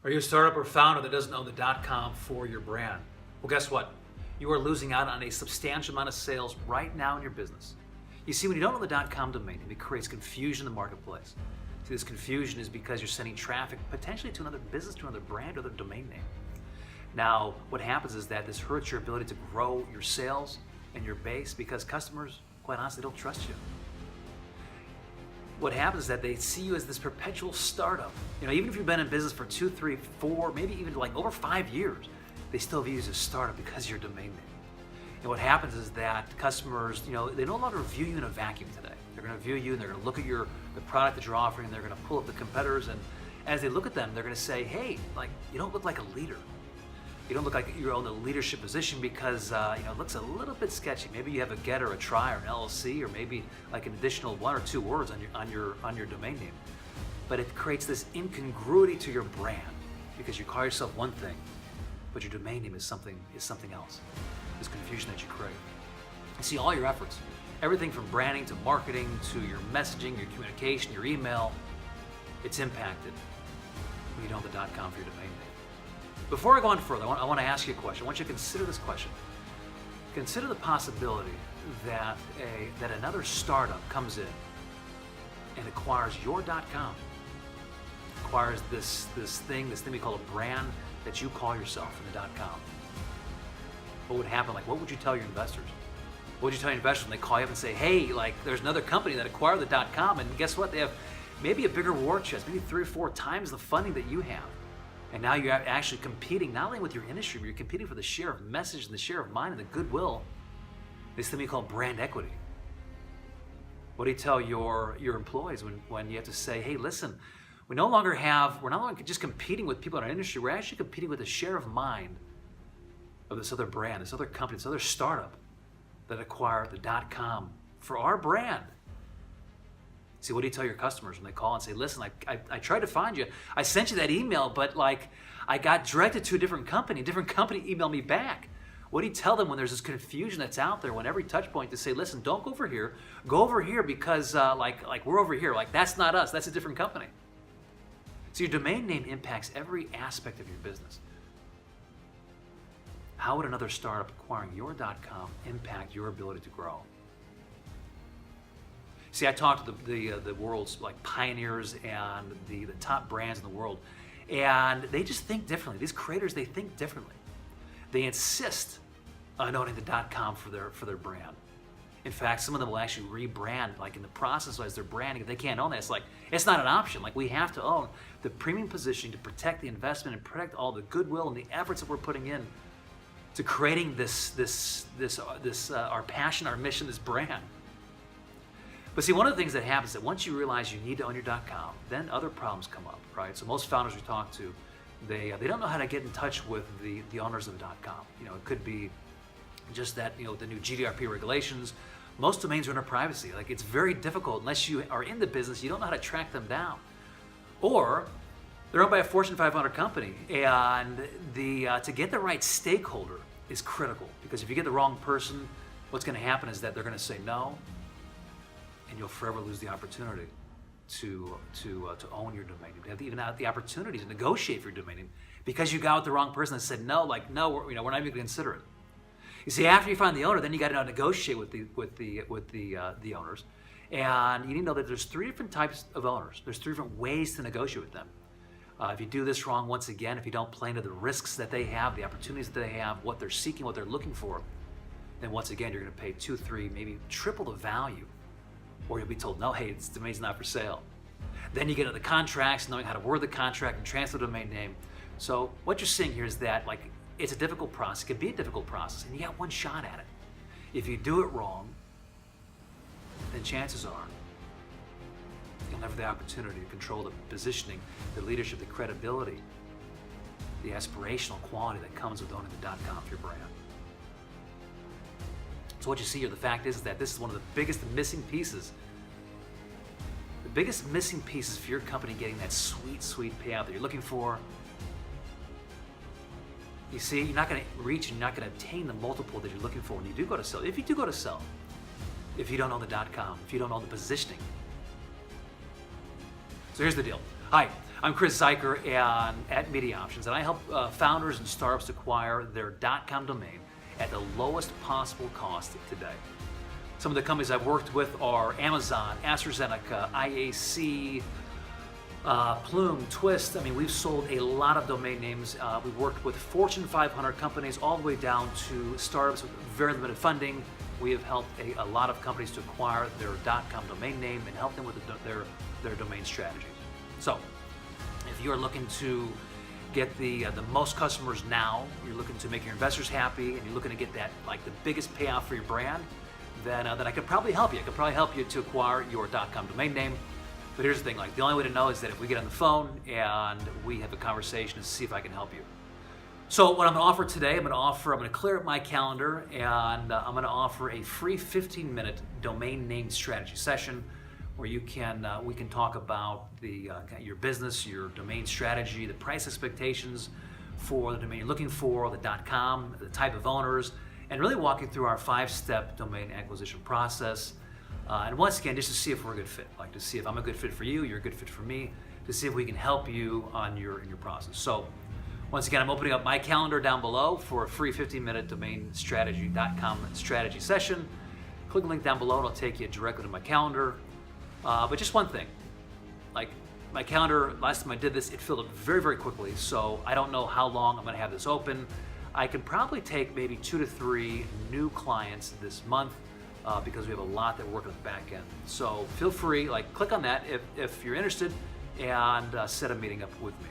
Are you a startup or founder that doesn't own the .com for your brand? Well, guess what? You are losing out on a substantial amount of sales right now in your business. You see, when you don't own the .com domain name, it creates confusion in the marketplace. See, this confusion is because you're sending traffic potentially to another business, to another brand, or other domain name. Now, what happens is that this hurts your ability to grow your sales and your base because customers, quite honestly, don't trust you. What happens is that they see you as this perpetual startup. Even if you've been in business for 2, 3, 4, maybe even like over 5 years, they still view you as a startup because of your domain name. And what happens is that customers, they no longer view you in a vacuum today. They're going to view you and they're going to look at the product that you're offering, and they're going to pull up the competitors, and as they look at them, they're going to say, hey, you don't look like a leader. You don't look like you're in a leadership position because it looks a little bit sketchy. Maybe you have a get or a try or an LLC, or maybe like an additional 1 or 2 words on your domain name. But it creates this incongruity to your brand because you call yourself one thing, but your domain name is something else. This confusion that you create. You see, all your efforts, everything from branding to marketing to your messaging, your communication, your email, it's impacted when you don't have the .com for your domain name. Before I go on further, I want to ask you a question. I want you to consider this question. Consider the possibility that another startup comes in and acquires your .com, acquires this thing we call a brand that you call yourself in the .com. What would happen? What would you tell your investors? What would you tell your investors when they call you up and say, hey, there's another company that acquired the .com, and guess what? They have maybe a bigger war chest, maybe 3 or 4 times the funding that you have. And now you're actually competing not only with your industry, but you're competing for the share of message and the share of mind and the goodwill. This thing we call brand equity. What do you tell your employees when you have to say, hey, listen, we're no longer just competing with people in our industry, we're actually competing with a share of mind of this other brand, this other company, this other startup that acquired the .com for our brand. See, what do you tell your customers when they call and say, listen, I tried to find you. I sent you that email, but I got directed to a different company. A different company emailed me back. What do you tell them when there's this confusion that's out there, when every touch point to say, listen, don't go over here. Go over here because we're over here. That's not us. That's a different company. So your domain name impacts every aspect of your business. How would another startup acquiring your .com impact your ability to grow? See, I talked to the world's pioneers and the top brands in the world, and they just think differently. These creators, they think differently. They insist on owning the .com for their brand. In fact, some of them will actually rebrand, in the process as they're branding. If they can't own that, it's not an option. We have to own the premium positioning to protect the investment and protect all the goodwill and the efforts that we're putting in to creating this our passion, our mission, this brand. But see, one of the things that happens is that once you realize you need to own your .com, then other problems come up, right? So most founders we talk to, they don't know how to get in touch with the owners of the .com. It could be just that, the new GDPR regulations. Most domains are under privacy. It's very difficult unless you are in the business. You don't know how to track them down. Or they're owned by a Fortune 500 company, and to get the right stakeholder is critical, because if you get the wrong person, what's going to happen is that they're going to say no, and you'll forever lose the opportunity to own your domain name, to have even the opportunity to negotiate for your domain name, because you got with the wrong person and said no, no, we're not even going to consider it. You see, after you find the owner, then you got to negotiate with the owners, and you need to know that there's 3 different types of owners. There's 3 different ways to negotiate with them. If you do this wrong, once again, if you don't play into the risks that they have, the opportunities that they have, what they're seeking, what they're looking for, then once again you're going to pay 2, 3, maybe triple the value. Or you'll be told, no, hey, this domain's not for sale. Then you get into the contracts, knowing how to word the contract and transfer the domain name. So what you're seeing here is that it's a difficult process. It can be a difficult process, and you got one shot at it. If you do it wrong, then chances are you'll never have the opportunity to control the positioning, the leadership, the credibility, the aspirational quality that comes with owning the .com for your brand. So what you see here, the fact is that this is one of the biggest missing pieces. The biggest missing pieces for your company getting that sweet, sweet payout that you're looking for. You see, you're not going to reach and you're not going to obtain the multiple that you're looking for when you do go to sell. If you do go to sell, if you don't own the .com, if you don't own the positioning. So here's the deal. Hi, I'm Chris Zeiker at Media Options, and I help founders and startups acquire their .com domain at the lowest possible cost today. Some of the companies I've worked with are Amazon, AstraZeneca, IAC, Plume, Twist. I mean, we've sold a lot of domain names. We've worked with Fortune 500 companies all the way down to startups with very limited funding. We have helped a lot of companies to acquire their .com domain name and help them with their domain strategy. So, if you're looking to get the most customers now, you're looking to make your investors happy, and you're looking to get that like the biggest payoff for your brand, then I could probably help you. I could probably help you to acquire your .com domain name. But here's the thing: like the only way to know is that if we get on the phone and we have a conversation to see if I can help you. So what I'm going to offer today, I'm going to clear up my calendar, and I'm going to offer a free 15-minute domain name strategy session where we can talk about your business, your domain strategy, the price expectations for the domain you're looking for, the .com, the type of owners, and really walk you through our 5-step domain acquisition process. And once again, just to see if we're a good fit, like to see if I'm a good fit for you, you're a good fit for me, to see if we can help you in your process. So once again, I'm opening up my calendar down below for a free 15-minute domainstrategy.com strategy session. Click the link down below and it'll take you directly to my calendar. But just one thing, like my calendar, last time I did this, it filled up very, very quickly. So I don't know how long I'm going to have this open. I can probably take maybe 2 to 3 new clients this month because we have a lot that we're working on the back end. So feel free, click on that if you're interested and set a meeting up with me.